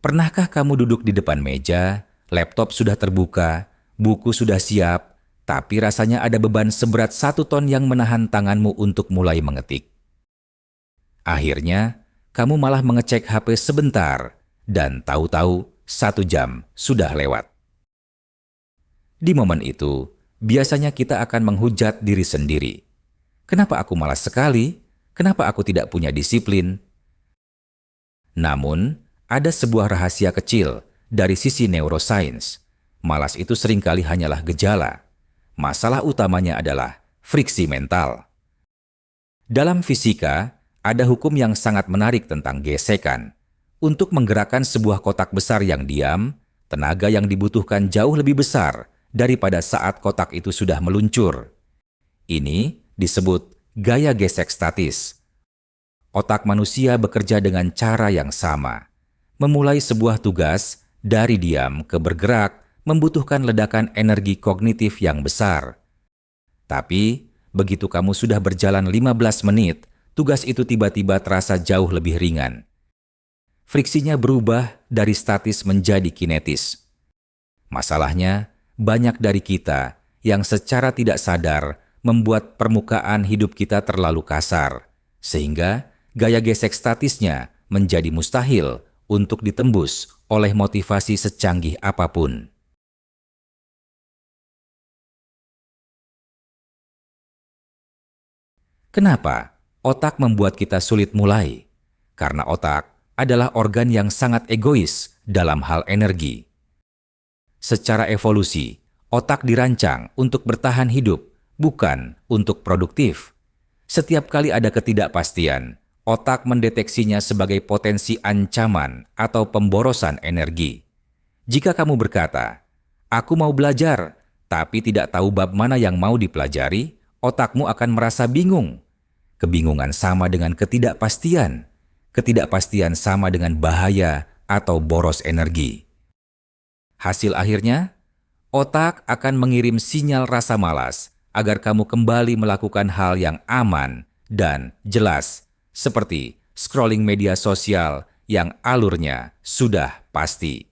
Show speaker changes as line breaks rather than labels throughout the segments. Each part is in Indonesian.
Pernahkah kamu duduk di depan meja, laptop sudah terbuka, buku sudah siap, tapi rasanya ada beban seberat 1 ton yang menahan tanganmu untuk mulai mengetik? Akhirnya, kamu malah mengecek HP sebentar, dan tahu-tahu 1 jam sudah lewat. Di momen itu, biasanya kita akan menghujat diri sendiri. Kenapa aku malas sekali? Kenapa aku tidak punya disiplin? Namun, ada sebuah rahasia kecil dari sisi neuroscience. Malas itu seringkali hanyalah gejala. Masalah utamanya adalah friksi mental. Dalam fisika, ada hukum yang sangat menarik tentang gesekan. Untuk menggerakkan sebuah kotak besar yang diam, tenaga yang dibutuhkan jauh lebih besar daripada saat kotak itu sudah meluncur. Ini disebut gaya gesek statis. Otak manusia bekerja dengan cara yang sama. Memulai sebuah tugas dari diam ke bergerak membutuhkan ledakan energi kognitif yang besar. Tapi, begitu kamu sudah berjalan 15 menit, tugas itu tiba-tiba terasa jauh lebih ringan. Friksinya berubah dari statis menjadi kinetis. Masalahnya, banyak dari kita yang secara tidak sadar membuat permukaan hidup kita terlalu kasar, sehingga gaya gesek statisnya menjadi mustahil untuk ditembus oleh motivasi secanggih apapun. Kenapa otak membuat kita sulit mulai? Karena otak adalah organ yang sangat egois dalam hal energi. Secara evolusi, otak dirancang untuk bertahan hidup, bukan untuk produktif. Setiap kali ada ketidakpastian, otak mendeteksinya sebagai potensi ancaman atau pemborosan energi. Jika kamu berkata, "Aku mau belajar," tapi tidak tahu bab mana yang mau dipelajari, otakmu akan merasa bingung. Kebingungan sama dengan ketidakpastian. Ketidakpastian sama dengan bahaya atau boros energi. Hasil akhirnya, otak akan mengirim sinyal rasa malas agar kamu kembali melakukan hal yang aman dan jelas, seperti scrolling media sosial yang alurnya sudah pasti.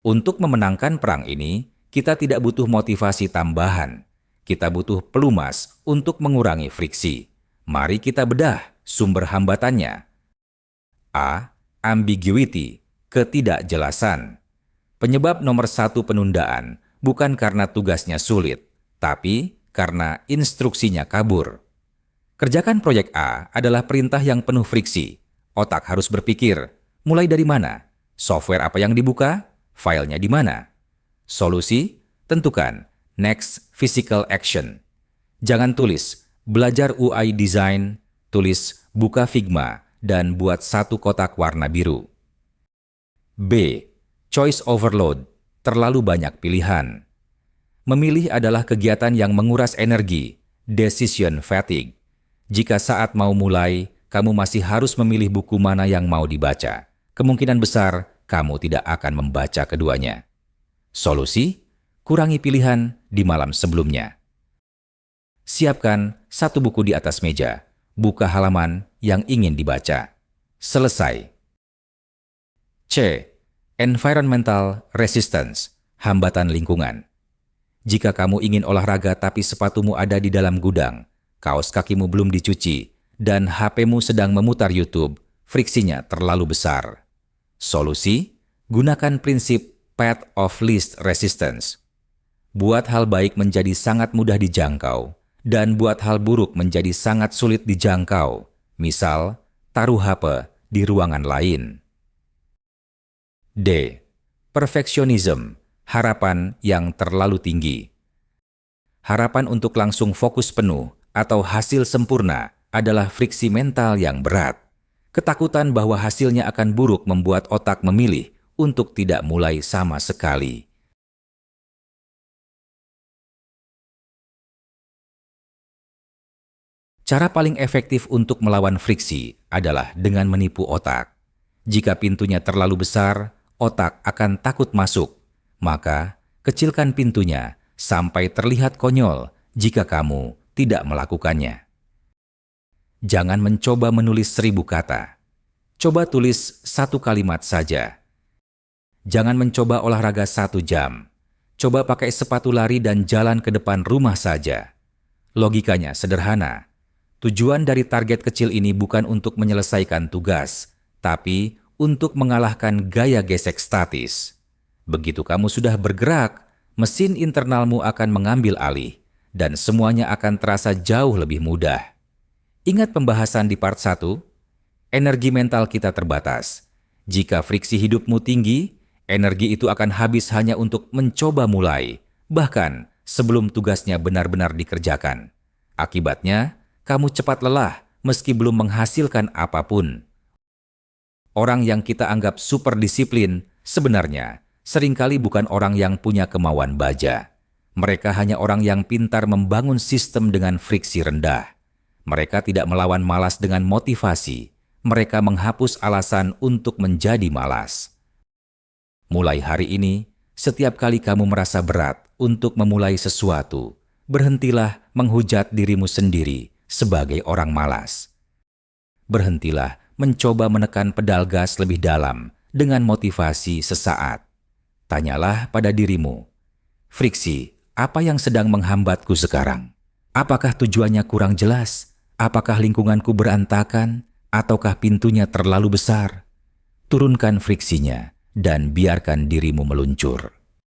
Untuk memenangkan perang ini, kita tidak butuh motivasi tambahan. Kita butuh pelumas untuk mengurangi friksi. Mari kita bedah sumber hambatannya. A. Ambiguity, ketidakjelasan. Penyebab nomor 1 penundaan bukan karena tugasnya sulit, tapi karena instruksinya kabur. Kerjakan proyek A adalah perintah yang penuh friksi. Otak harus berpikir, mulai dari mana? Software apa yang dibuka? Filenya di mana? Solusi? Tentukan next physical action. Jangan tulis belajar UI design, tulis buka Figma dan buat 1 kotak warna biru. B. Choice overload, terlalu banyak pilihan. Memilih adalah kegiatan yang menguras energi, decision fatigue. Jika saat mau mulai, kamu masih harus memilih buku mana yang mau dibaca. Kemungkinan besar, kamu tidak akan membaca keduanya. Solusi? Kurangi pilihan di malam sebelumnya. Siapkan 1 buku di atas meja. Buka halaman yang ingin dibaca. Selesai. C. Environmental resistance, hambatan lingkungan. Jika kamu ingin olahraga tapi sepatumu ada di dalam gudang, kaos kakimu belum dicuci, dan HP-mu sedang memutar YouTube, friksinya terlalu besar. Solusi? Gunakan prinsip path of least resistance. Buat hal baik menjadi sangat mudah dijangkau, dan buat hal buruk menjadi sangat sulit dijangkau. Misal, taruh HP di ruangan lain. D. Perfeksionisme, harapan yang terlalu tinggi. Harapan untuk langsung fokus penuh atau hasil sempurna adalah friksi mental yang berat. Ketakutan bahwa hasilnya akan buruk membuat otak memilih untuk tidak mulai sama sekali. Cara paling efektif untuk melawan friksi adalah dengan menipu otak. Jika pintunya terlalu besar, otak akan takut masuk. Maka, kecilkan pintunya sampai terlihat konyol jika kamu tidak melakukannya. Jangan mencoba menulis 1000 kata. Coba tulis 1 kalimat saja. Jangan mencoba olahraga 1 jam. Coba pakai sepatu lari dan jalan ke depan rumah saja. Logikanya sederhana. Tujuan dari target kecil ini bukan untuk menyelesaikan tugas, tapi untuk mengalahkan gaya gesek statis. Begitu kamu sudah bergerak, mesin internalmu akan mengambil alih, dan semuanya akan terasa jauh lebih mudah. Ingat pembahasan di part 1? Energi mental kita terbatas. Jika friksi hidupmu tinggi, energi itu akan habis hanya untuk mencoba mulai, bahkan sebelum tugasnya benar-benar dikerjakan. Akibatnya, kamu cepat lelah meski belum menghasilkan apapun. Orang yang kita anggap super disiplin sebenarnya seringkali bukan orang yang punya kemauan baja. Mereka hanya orang yang pintar membangun sistem dengan friksi rendah. Mereka tidak melawan malas dengan motivasi. Mereka menghapus alasan untuk menjadi malas. Mulai hari ini, setiap kali kamu merasa berat untuk memulai sesuatu, berhentilah menghujat dirimu sendiri sebagai orang malas. Berhentilah mencoba menekan pedal gas lebih dalam dengan motivasi sesaat. Tanyalah pada dirimu, friksi, apa yang sedang menghambatku sekarang? Apakah tujuannya kurang jelas? Apakah lingkunganku berantakan? Ataukah pintunya terlalu besar? Turunkan friksinya dan biarkan dirimu meluncur.